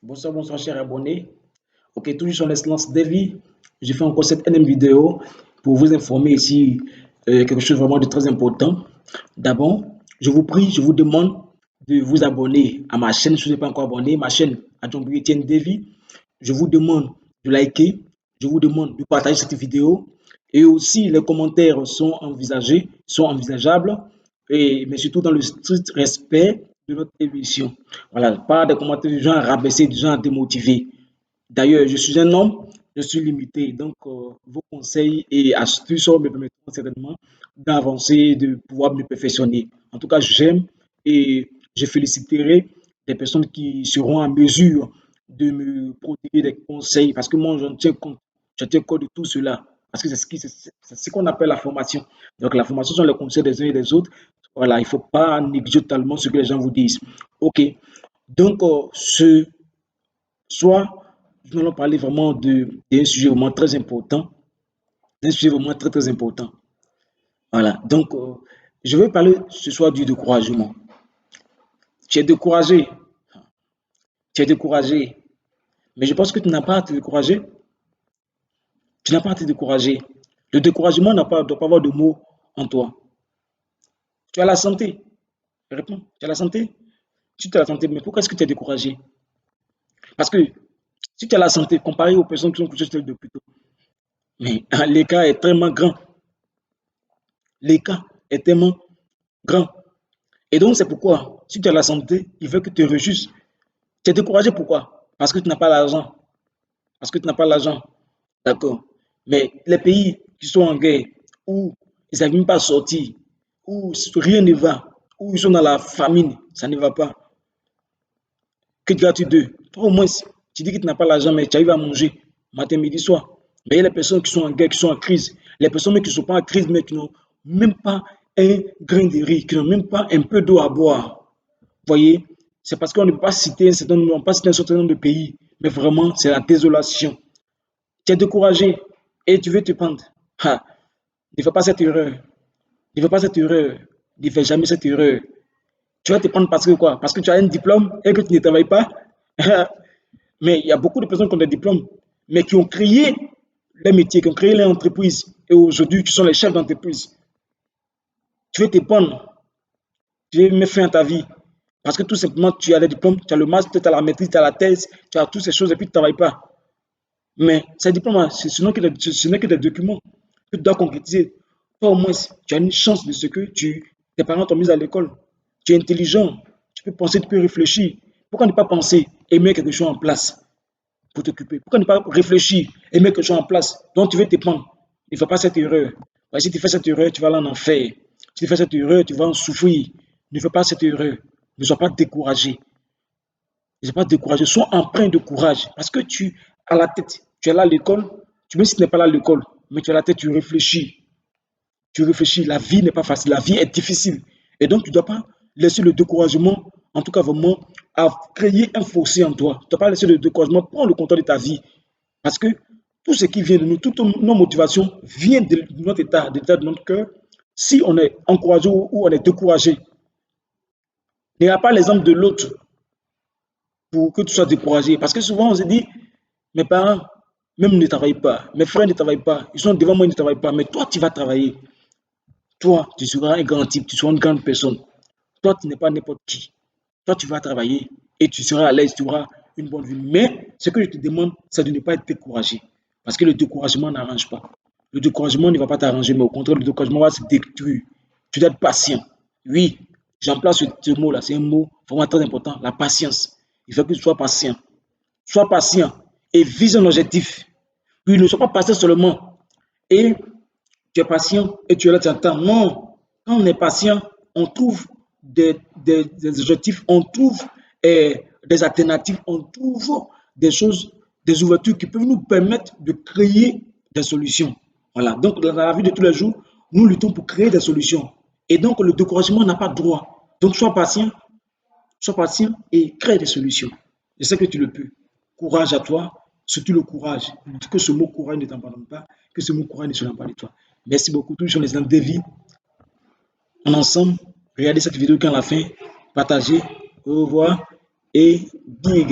Bonsoir, bonsoir, chers abonnés. Ok, toujours son excellence Davy. Je fais encore cette énième vidéo pour vous informer ici quelque chose vraiment de très important. D'abord, je vous prie, je vous demande de vous abonner à ma chaîne si vous n'êtes pas encore abonné, ma chaîne à Etienne Davy. Je vous demande de liker, je vous demande de partager cette vidéo et aussi les commentaires sont envisagés, sont envisageables, mais surtout dans le strict respect de notre émission. Voilà, pas des commentaires du genre rabaisser, du genre démotiver. D'ailleurs, je suis un homme, je suis limité, donc vos conseils et astuces me permettront certainement d'avancer, de pouvoir me perfectionner. En tout cas, j'aime et je féliciterai des personnes qui seront en mesure de me prodiguer des conseils parce que moi, je tiens compte de tout cela. Parce que c'est ce qu'on appelle la formation. Donc, la formation sont les conseils des uns et des autres. Voilà, il ne faut pas négliger totalement ce que les gens vous disent. OK. Donc, ce soir, nous allons parler vraiment d'un sujet vraiment très important. Un sujet vraiment très, très important. Voilà. Donc, je vais parler ce soir du découragement. Tu es découragé. Tu es découragé. Mais je pense que tu n'as pas à te décourager. Tu n'as pas à te décourager. Le découragement doit pas avoir de mots en toi. Tu as la santé. Réponds. Tu as la santé. Si tu as la santé, mais pourquoi est-ce que tu es découragé? Parce que si tu as la santé, comparé aux personnes qui sont couchées sur le hôpital, mais l'écart est tellement grand. L'écart est tellement grand. Et donc, c'est pourquoi, si tu as la santé, il veut que tu te réjouisses. Tu es découragé pourquoi? Parce que tu n'as pas l'argent. Parce que tu n'as pas l'argent. D'accord. Mais les pays qui sont en guerre, où ils n'arrivent même pas à sortir, où rien ne va, où ils sont dans la famine, ça ne va pas. Que diras-tu d'eux? Toi, au moins, tu dis que tu n'as pas l'argent, mais tu arrives à manger matin, midi, soir. Mais il y a les personnes qui sont en guerre, qui sont en crise. Les personnes qui ne sont pas en crise, mais qui n'ont même pas un grain de riz, qui n'ont même pas un peu d'eau à boire. Voyez, c'est parce qu'on ne peut pas citer un certain nombre, on pas citer un certain nombre de pays, mais vraiment, c'est la désolation. Tu es découragé et tu veux te prendre. Ha, ne fais pas cette erreur. Ne fais pas cette erreur. Ne fais jamais cette erreur. Tu vas te prendre parce que quoi? Parce que tu as un diplôme et que tu ne travailles pas. Mais il y a beaucoup de personnes qui ont des diplômes, mais qui ont créé les métiers, qui ont créé les entreprises. Et aujourd'hui, qui sont les chefs d'entreprise. Tu veux te prendre. Tu veux mettre fin à ta vie. Parce que tout simplement, tu as les diplômes, tu as le master, tu as la maîtrise, tu as la thèse, tu as toutes ces choses et puis tu ne travailles pas. Mais ces diplômes, ce n'est que des documents que tu dois concrétiser. Toi, au moins, tu as une chance de ce que tes parents t'ont mis à l'école. Tu es intelligent, tu peux penser, tu peux réfléchir. Pourquoi ne pas penser et mettre quelque chose en place pour t'occuper? Pourquoi ne pas réfléchir et mettre quelque chose en place dont tu veux te prendre? Ne fais pas cette erreur. Parce que si tu fais cette erreur, tu vas aller en enfer. Si tu fais cette erreur, tu vas en souffrir. Ne fais pas cette erreur. Ne sois pas découragé. Ne sois pas découragé. Sois empreint de courage. Parce que tu as la tête. Tu es là à l'école. Même si tu n'es pas là à l'école, mais tu as la tête, tu réfléchis. Tu réfléchis. La vie n'est pas facile. La vie est difficile. Et donc, tu ne dois pas laisser le découragement, en tout cas vraiment, à créer un fossé en toi. Tu ne dois pas laisser le découragement prendre le contrôle de ta vie. Parce que tout ce qui vient de nous, toutes nos motivations viennent de notre état, de l'état de notre cœur. Si on est encouragé ou on est découragé, il n'y a pas l'exemple de l'autre pour que tu sois découragé. Parce que souvent, on se dit, mes parents, même ne travaillent pas, mes frères ne travaillent pas, ils sont devant moi, ils ne travaillent pas, mais toi, tu vas travailler. Toi, tu seras un grand type, tu seras une grande personne. Toi, tu n'es pas n'importe qui. Toi, tu vas travailler et tu seras à l'aise, tu auras une bonne vie. Mais ce que je te demande, c'est de ne pas être découragé. Parce que le découragement n'arrange pas. Le découragement ne va pas t'arranger, mais au contraire, le découragement va se détruire. Tu dois être patient. Oui, j'emploie ce mot-là, c'est un mot vraiment très important, la patience. Il faut que tu sois patient. Sois patient et vise un objectif. Oui, ne sois pas patient seulement. Et tu es patient et tu es là, tu attends. Non, quand on est patient, on trouve des objectifs, on trouve des alternatives, on trouve des choses, des ouvertures qui peuvent nous permettre de créer des solutions. Voilà. Donc, dans la vie de tous les jours, nous luttons pour créer des solutions. Et donc, le découragement n'a pas de droit. Donc, sois patient et crée des solutions. Je sais que tu le peux. Courage à toi, surtout le courage. Que ce mot courage ne t'abandonne pas, que ce mot courage ne se pas de toi. Merci beaucoup. Toujours les exemples de vie. En ensemble, regardez cette vidéo quand la fin, partagez, au revoir et bien.